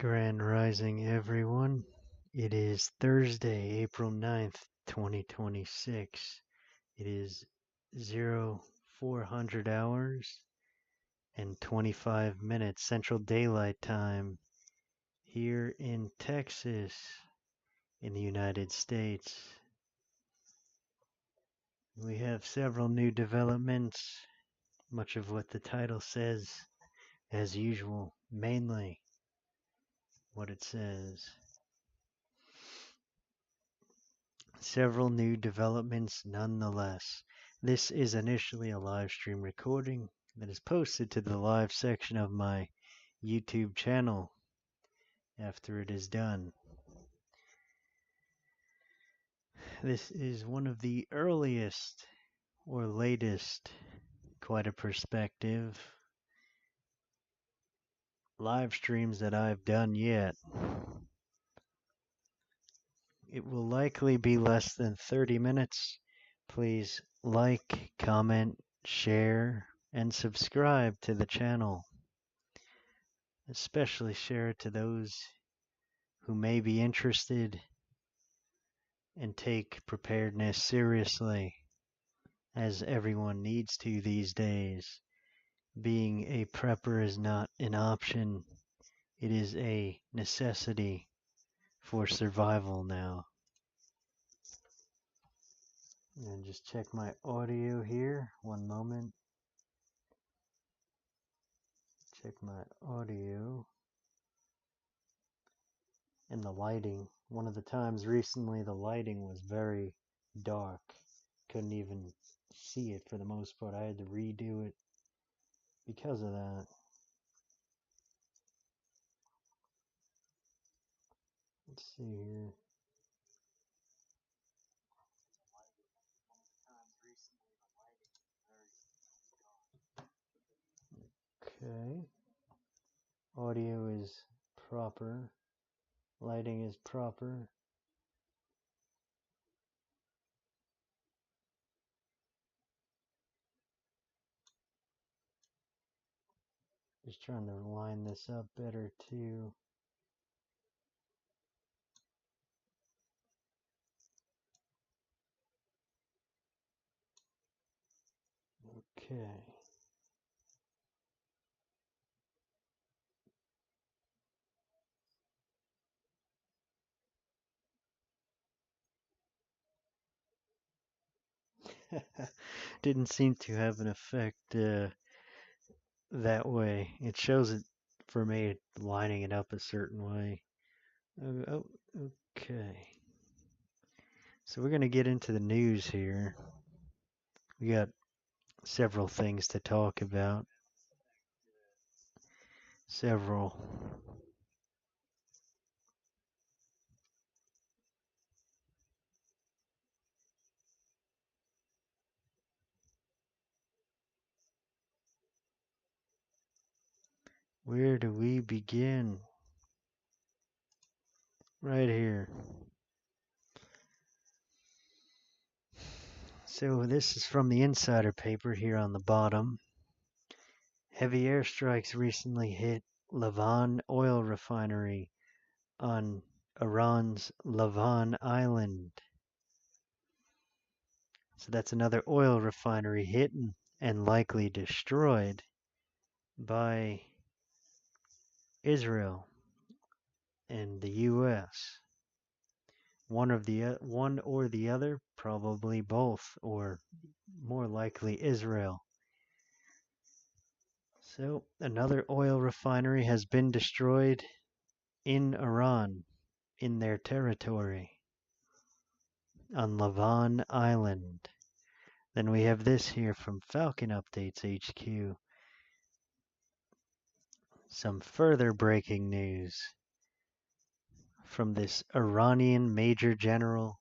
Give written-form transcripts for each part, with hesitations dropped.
Grand Rising, everyone. It is Thursday, April 9th, 2026. It is 0400 hours and 25 minutes Central Daylight Time here in Texas, in the United States. We have several new developments, much of what the title says, as usual, mainly what it says. Several new developments nonetheless. This is initially a live stream recording that is posted to the live section of my YouTube channel after it is done. This is one of the earliest or latest, quite a perspective, live streams that I've done yet. It will likely be less than 30 minutes. Please like, comment, share, and subscribe to the channel. Especially share it to those who may be interested and take preparedness seriously, as everyone needs to these days. Being a prepper is not an option, it is a necessity for survival now. And just check my audio here, one moment. Check my audio and the lighting. One of the times recently the lighting was very dark. Couldn't even see it for the most part. I had to redo it because of that. Let's see here. Okay. Audio is proper. Lighting is proper. Just trying to line this up better too. Okay. Didn't seem to have an effect that way. It shows it for me lining it up a certain way. Oh, okay. So we're going to get into the news here. We got several things to talk about. Several. Where do we begin? Right here. So this is from the insider paper here on the bottom. Heavy airstrikes recently hit Lavan oil refinery on Iran's Lavan Island. So that's another oil refinery hit and likely destroyed by Israel and the U.S. One or the other, probably both, or more likely Israel. So another oil refinery has been destroyed in Iran, in their territory, on Lavan Island. Then we have this here from Falcon Updates HQ. Some further breaking news from this Iranian Major General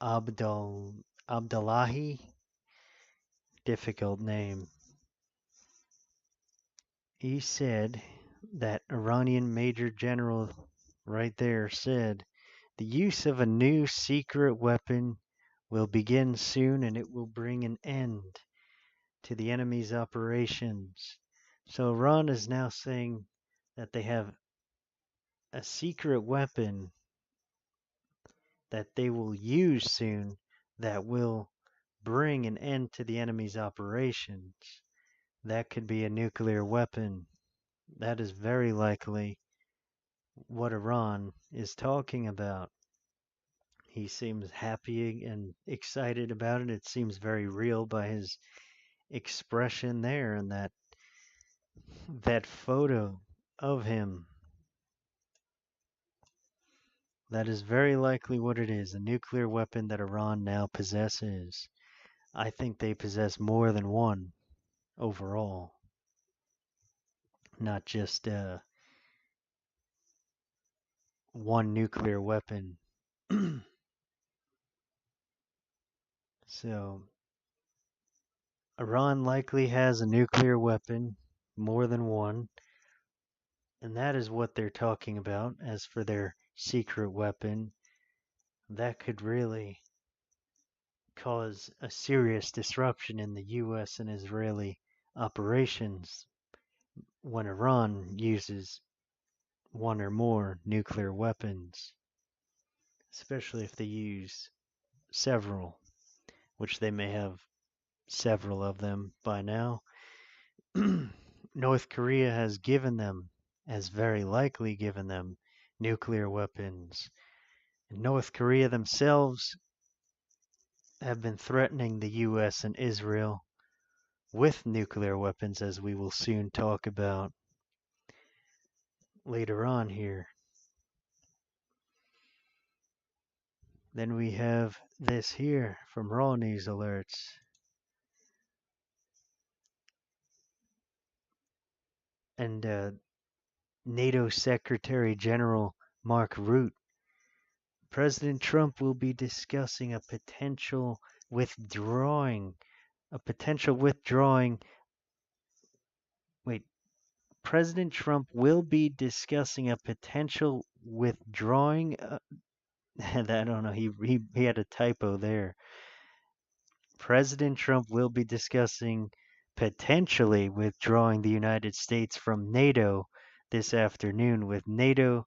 Abdullahi, difficult name. He said that Iranian Major General right there said the use of a new secret weapon will begin soon and it will bring an end to the enemy's operations. So Iran is now saying that they have a secret weapon that they will use soon that will bring an end to the enemy's operations. That could be a nuclear weapon. That is very likely what Iran is talking about. He seems happy and excited about it. It seems very real by his expression there and that photo of him. That is very likely what it is, a nuclear weapon that Iran now possesses. I think they possess more than one overall, not just one nuclear weapon. So, Iran likely has a nuclear weapon, more than one, and that is what they're talking about. As for their secret weapon, that could really cause a serious disruption in the US and Israeli operations when Iran uses one or more nuclear weapons, especially if they use several, which they may have several of them by now. North Korea has very likely given them nuclear weapons. And North Korea themselves have been threatening the US and Israel with nuclear weapons, as we will soon talk about later on here. Then we have this here from Raw News Alerts. And NATO Secretary General Mark Rutte, President Trump will be discussing a potential withdrawing. Wait, President Trump will be discussing a potential withdrawing. I don't know. He had a typo there. President Trump will be discussing potentially withdrawing the United States from NATO this afternoon with NATO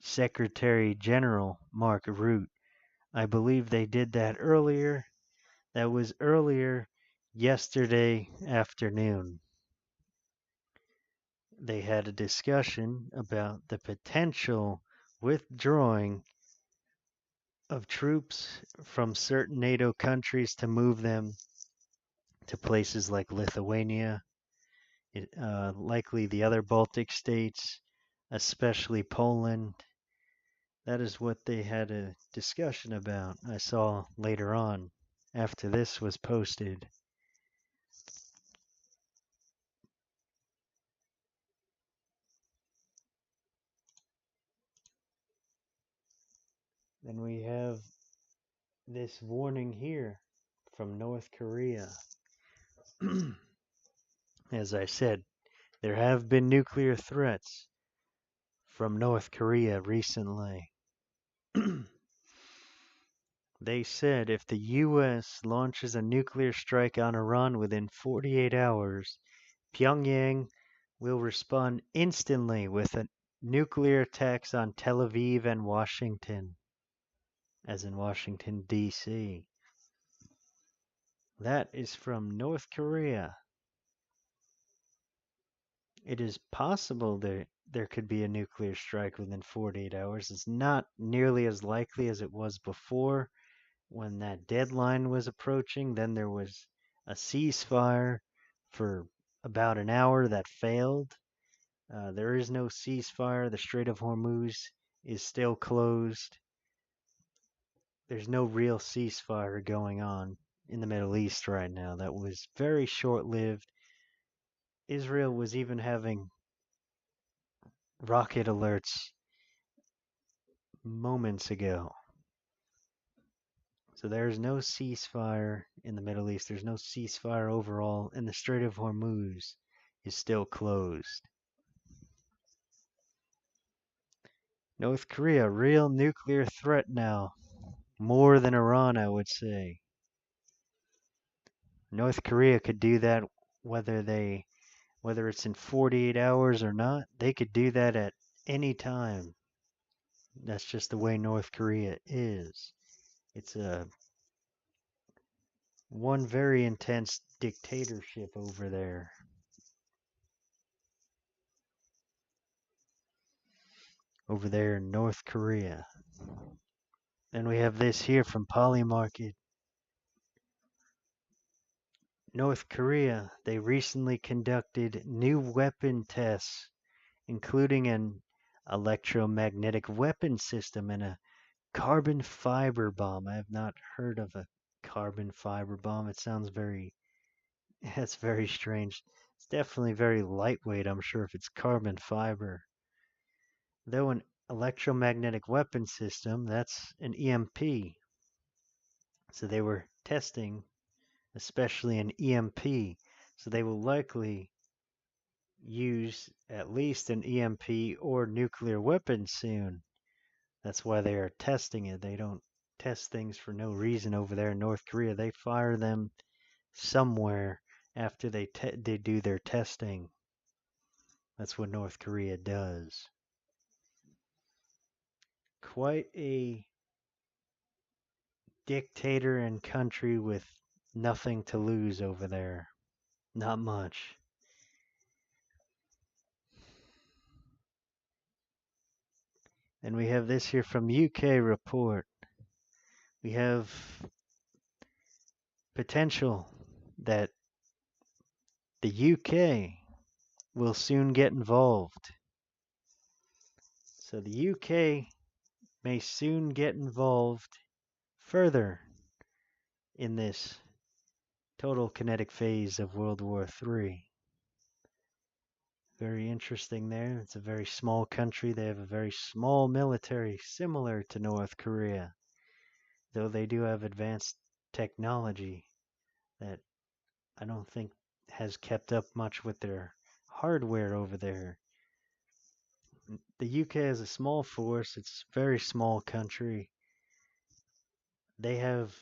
Secretary General Mark Rutte. I believe they did that earlier. That was earlier yesterday afternoon. They had a discussion about the potential withdrawing of troops from certain NATO countries to move them to places like Lithuania, likely the other Baltic states, especially Poland. That is what they had a discussion about. I saw later on after this was posted. Then we have this warning here from North Korea. As I said, there have been nuclear threats from North Korea recently. They said if the US launches a nuclear strike on Iran within 48 hours, Pyongyang will respond instantly with nuclear attacks on Tel Aviv and Washington, as in Washington, D.C. That is from North Korea. It is possible there could be a nuclear strike within 48 hours. It's not nearly as likely as it was before when that deadline was approaching. Then there was a ceasefire for about an hour that failed. There is no ceasefire. The Strait of Hormuz is still closed. There's no real ceasefire going on in the Middle East right now. That was very short-lived. Israel was even having rocket alerts moments ago. So there's no ceasefire in the Middle East. There's no ceasefire overall, and the Strait of Hormuz is still closed. North Korea, real nuclear threat now. More than Iran, I would say. North Korea could do that whether they Whether it's in 48 hours or not, they could do that at any time. That's just the way North Korea is. It's a one very intense dictatorship over there. Over there in North Korea. And we have this here from Polymarket. North Korea, they recently conducted new weapon tests, including an electromagnetic weapon system and a carbon fiber bomb. I have not heard of a carbon fiber bomb. It sounds that's very strange. It's definitely very lightweight, I'm sure, if it's carbon fiber. Though an electromagnetic weapon system, that's an EMP. So they were testing, especially an EMP. So they will likely use at least an EMP or nuclear weapon soon. That's why they are testing it. They don't test things for no reason over there in North Korea. They fire them somewhere after they do their testing. That's what North Korea does. Quite a dictator and country with nothing to lose over there. Not much. And we have this here from UK report. We have potential that the UK will soon get involved. So the UK may soon get involved further in this total kinetic phase of World War III. Very interesting there. It's a very small country. They have a very small military, similar to North Korea, though they do have advanced technology that I don't think has kept up much with their hardware over there. The UK has a small force. It's a very small country. They have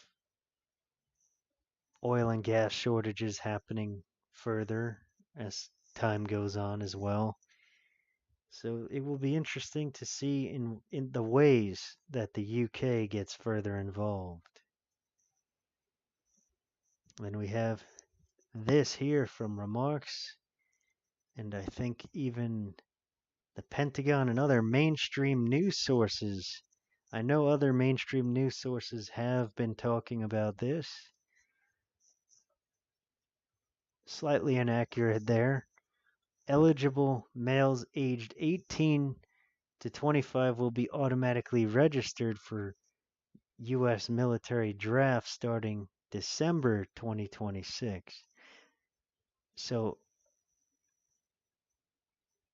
oil and gas shortages happening further as time goes on as well. So it will be interesting to see in the ways that the UK gets further involved. And we have this here from Remarks, and I think even the Pentagon and other mainstream news sources. I know other mainstream news sources have been talking about this. Slightly inaccurate there. Eligible males aged 18 to 25 will be automatically registered for U.S. military draft starting December 2026. So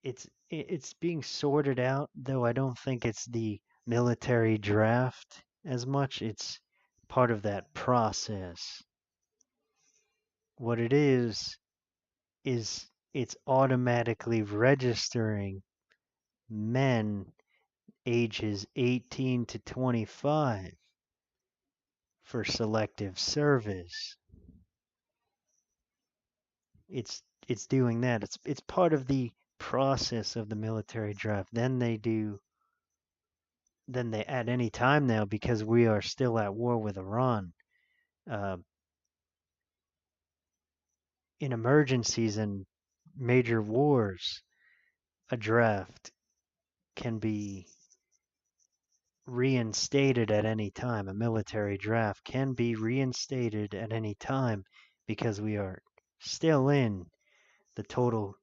it's being sorted out, though I don't think it's the military draft as much. It's part of that process. What it is it's automatically registering men ages 18 to 25 for selective service. It's doing that. It's part of the process of the military draft. Then they at any time now, because we are still at war with Iran, in emergencies and major wars, a draft can be reinstated at any time. A military draft can be reinstated at any time because we are still in the total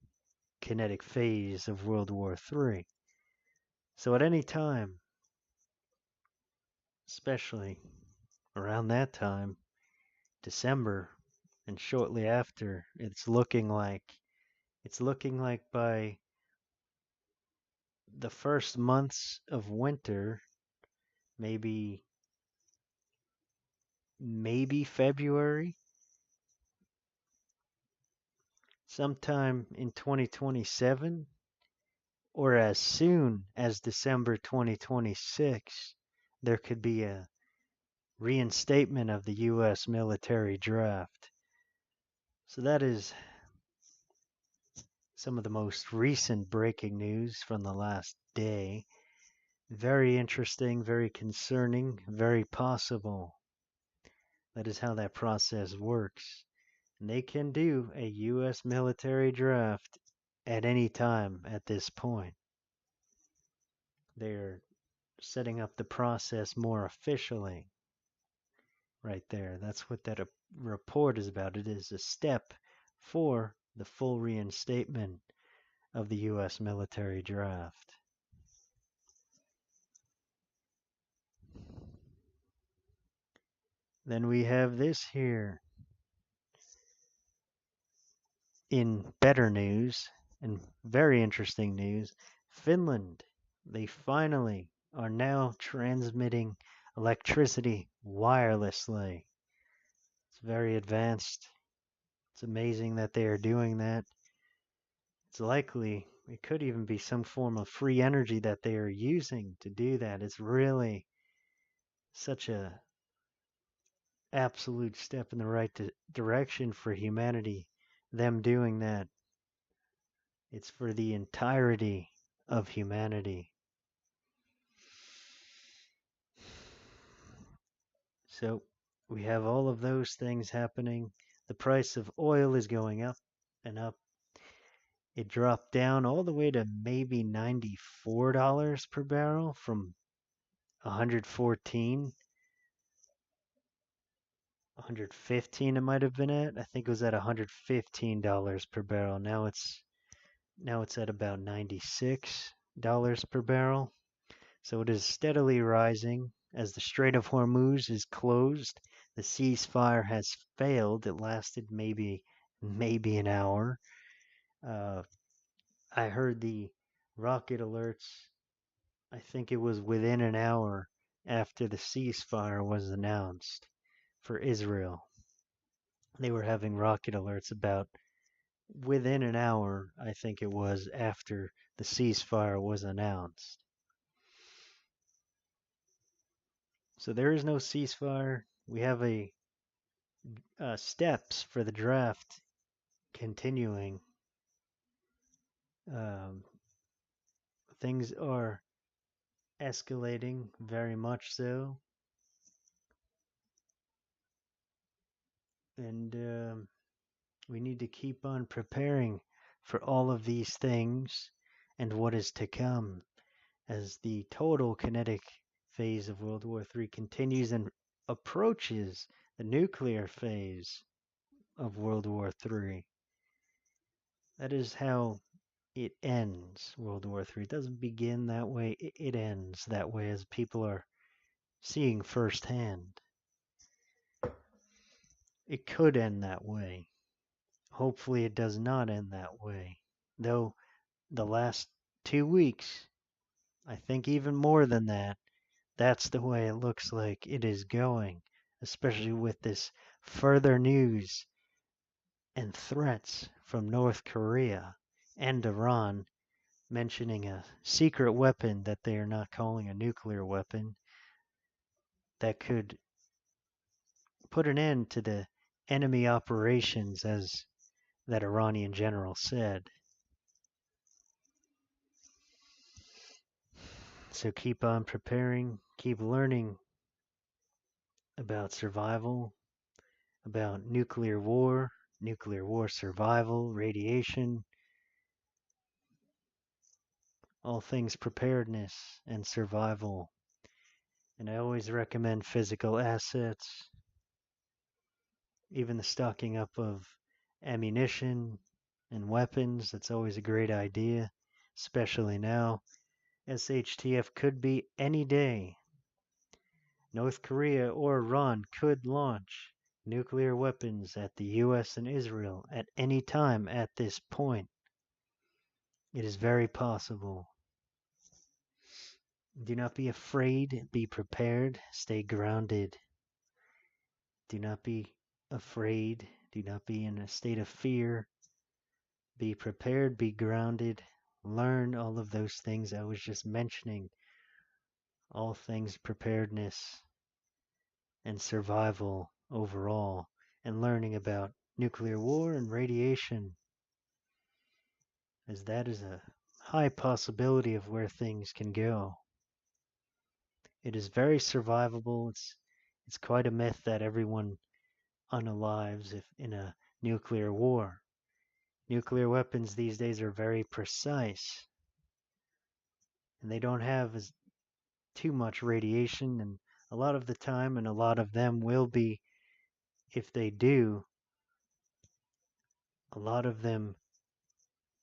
kinetic phase of World War III. So at any time, especially around that time, December, and shortly after, it's looking like by the first months of winter, maybe February, sometime in 2027, or as soon as December 2026, there could be a reinstatement of the U.S. military draft. So that is some of the most recent breaking news from the last day. Very interesting, very concerning, very possible. That is how that process works. And they can do a U.S. military draft at any time at this point. They're setting up the process more officially right there. That's what that report is about. It is a step for the full reinstatement of the U.S. military draft. Then we have this here. In better news and very interesting news, Finland, they finally are now transmitting electricity wirelessly. It's very advanced. It's amazing that they are doing that. It's likely it could even be some form of free energy that they are using to do that. It's really such a absolute step in the right direction for humanity, them doing that. It's for the entirety of humanity. So we have all of those things happening. The price of oil is going up and up. It dropped down all the way to maybe $94 per barrel from 114, 115 it might have been at. I think it was at $115 per barrel. Now it's at about $96 per barrel. So it is steadily rising as the Strait of Hormuz is closed. The ceasefire has failed. It lasted maybe an hour. I heard the rocket alerts. I think it was within an hour after the ceasefire was announced for Israel. They were having rocket alerts about within an hour, I think it was, after the ceasefire was announced. So there is no ceasefire. We have a steps for the draft continuing. Things are escalating very much so. And we need to keep on preparing for all of these things and what is to come as the total kinetic phase of World War III continues and approaches the nuclear phase of World War III. That is how it ends, World War III. It doesn't begin that way, it ends that way, as people are seeing firsthand. It could end that way. Hopefully it does not end that way. Though the last 2 weeks, I think even more than that, that's the way it looks like it is going, especially with this further news and threats from North Korea and Iran mentioning a secret weapon that they are not calling a nuclear weapon that could put an end to the enemy operations, as that Iranian general said. So keep on preparing, keep learning about survival, about nuclear war survival, radiation, all things preparedness and survival. And I always recommend physical assets, even the stocking up of ammunition and weapons. That's always a great idea, especially now. SHTF could be any day. North Korea or Iran could launch nuclear weapons at the US and Israel at any time at this point. It is very possible. Do not be afraid, be prepared, stay grounded. Do not be afraid, do not be in a state of fear. Be prepared, be grounded, learn all of those things I was just mentioning. All things preparedness and survival overall, and learning about nuclear war and radiation. as that is a high possibility of where things can go. It is very survivable. It's quite a myth that everyone unalives if in a nuclear war. Nuclear weapons these days are very precise, and they don't have as too much radiation, and a lot of the time, and a lot of them will be, if they do, a lot of them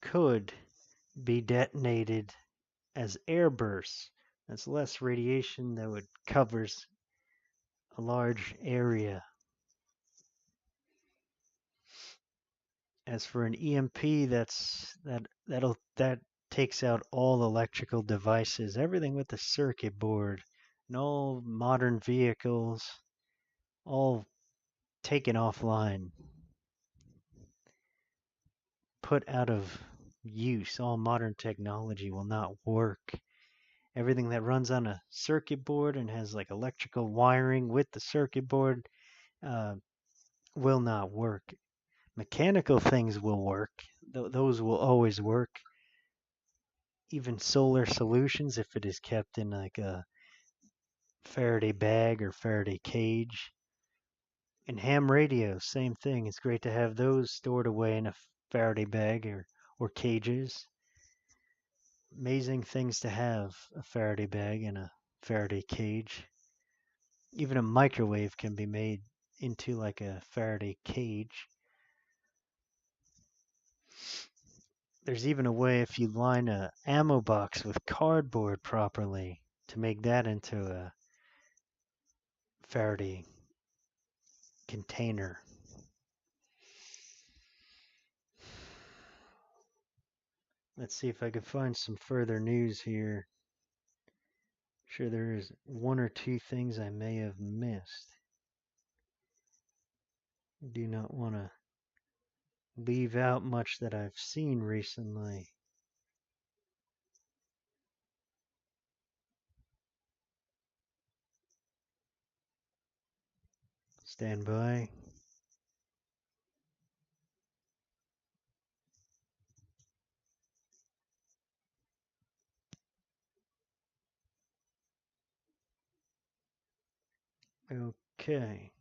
could be detonated as airbursts. That's less radiation that would covers a large area. As for an EMP, that takes out all electrical devices, everything with the circuit board, and all modern vehicles, all taken offline, put out of use. All modern technology will not work. Everything that runs on a circuit board and has like electrical wiring with the circuit board uh, will not work. Mechanical things will work. Those will always work. Even solar solutions, if it is kept in like a Faraday bag or Faraday cage. And ham radios, same thing. It's great to have those stored away in a Faraday bag or cages. Amazing things to have, a Faraday bag and a Faraday cage. Even a microwave can be made into like a Faraday cage. There's even a way if you line a ammo box with cardboard properly to make that into a Faraday container. Let's see if I can find some further news here. Sure, there is one or two things I may have missed. Do not want to leave out much that I've seen recently. Stand by. Okay.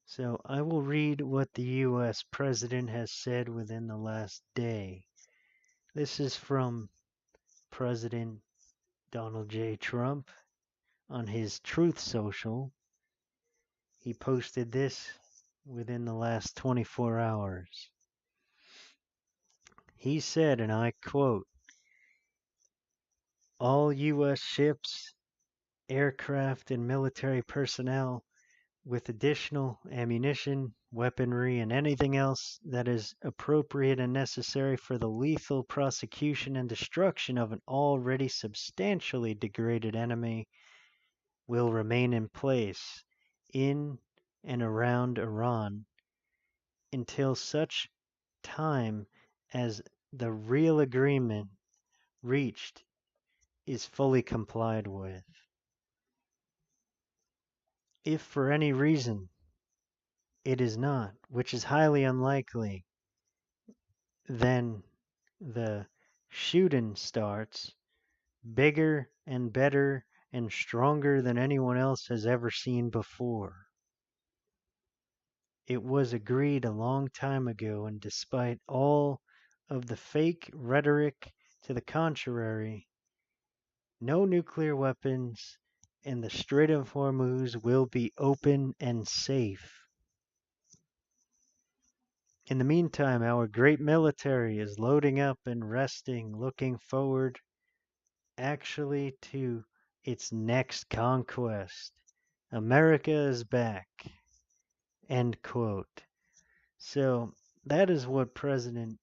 So I will read what the U.S. President has said within the last day. This is from President Donald J. Trump on his Truth Social. He posted this within the last 24 hours. He said, and I quote, "All U.S. ships, aircraft, and military personnel with additional ammunition, weaponry, and anything else that is appropriate and necessary for the lethal prosecution and destruction of an already substantially degraded enemy will remain in place in and around Iran until such time as the real agreement reached is fully complied with. If for any reason it is not, which is highly unlikely, then the shooting starts, bigger and better and stronger than anyone else has ever seen before. It was agreed a long time ago, and despite all of the fake rhetoric to the contrary, no nuclear weapons and the Strait of Hormuz will be open and safe. In the meantime, our great military is loading up and resting, looking forward actually to its next conquest. America is back." End quote. So that is what President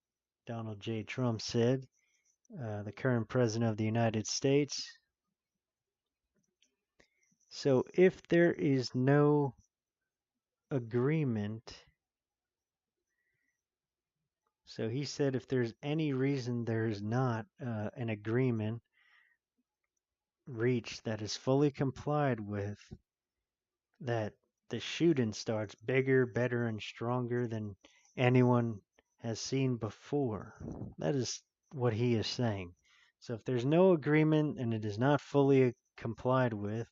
Donald J. Trump said, the current president of the United States. So if there is no agreement, so he said if there's any reason there's not an agreement reached that is fully complied with, that the shooting starts bigger, better, and stronger than anyone has seen before. That is what he is saying. So if there's no agreement and it is not fully complied with,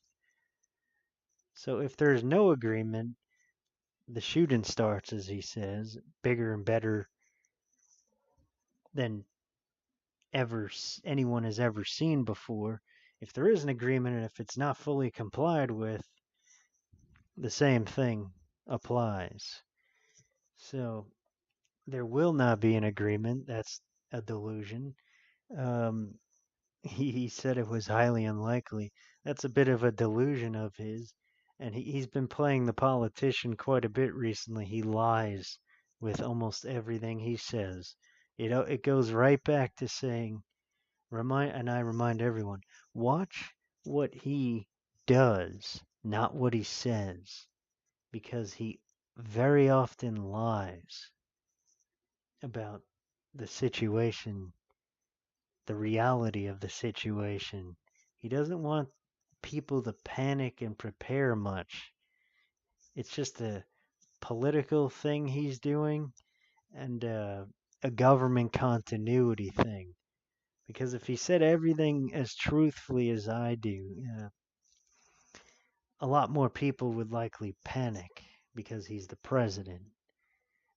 so if there's no agreement, the shooting starts, as he says, bigger and better than anyone has ever seen before. If there is an agreement and if it's not fully complied with, the same thing applies. So there will not be an agreement. That's a delusion. Um, he said it was highly unlikely. That's a bit of a delusion of his. And he's been playing the politician quite a bit recently. He lies with almost everything he says. It goes right back to saying, I remind everyone, watch what he does, not what he says, because he very often lies about the situation, the reality of the situation. He doesn't want people to panic and prepare much. It's just a political thing he's doing and a government continuity thing. Because if he said everything as truthfully as I do, a lot more people would likely panic because he's the president.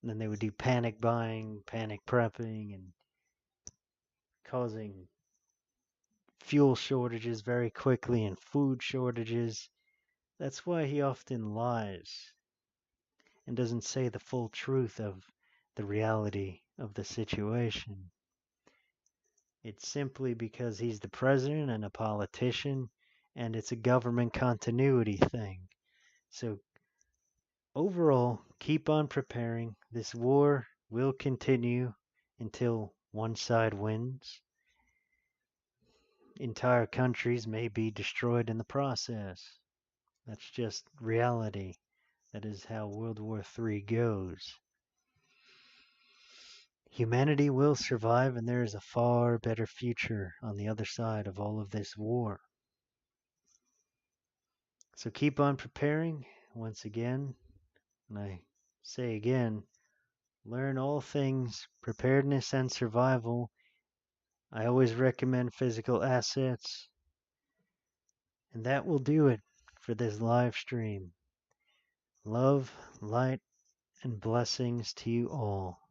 And then they would do panic buying, panic prepping, and causing fuel shortages very quickly and food shortages. That's why he often lies and doesn't say the full truth of the reality of the situation. It's simply because he's the president and a politician, and it's a government continuity thing. So, overall, keep on preparing. This war will continue until one side wins. Entire countries may be destroyed in the process. That's just reality. That is how World War III goes. Humanity will survive, and there is a far better future on the other side of all of this war. So keep on preparing once again, and I say again, learn all things preparedness and survival. I always recommend physical assets, and that will do it for this live stream. Love, light, and blessings to you all.